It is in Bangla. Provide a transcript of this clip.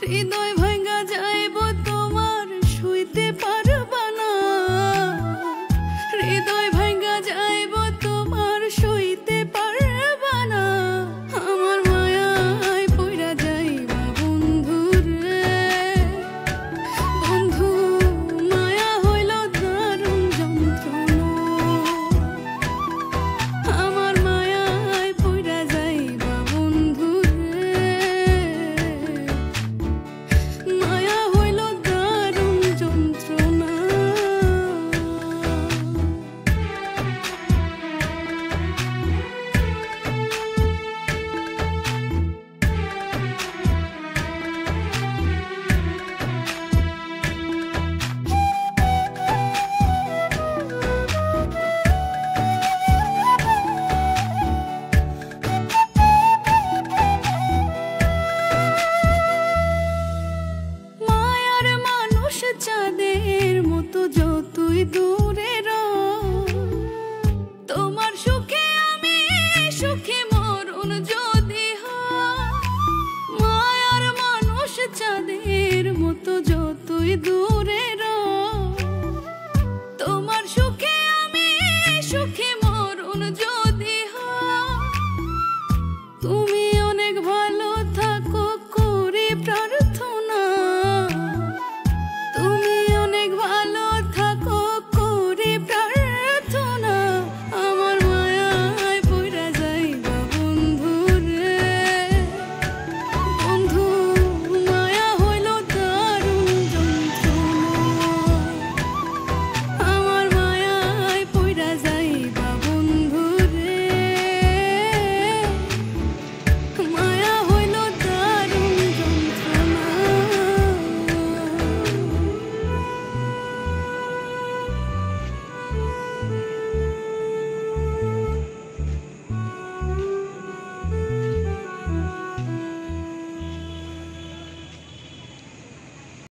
হৃদয় ভাঙা যাইব তোমার শুইতে পারবা না, হৃদয় ভাঙা যাইব তোমার শুইতে পারবা না। আমার মায়ায় পইরা যাইবা বন্ধু রে, বন্ধু মায়া হইল দারুণ যন্ত্রণা। আমার মায়ায় পইরা যাইবা বন্ধু রে, মায়া হইল দারুণ যন্ত্রণা। মায়ার মানুষ চাঁদের মতো যতই দূরে রও, তোমার সুখে আমি সুখী মরণ যদি হয়। মায়ার মানুষ চাঁদের মতো যতই দূরে রও,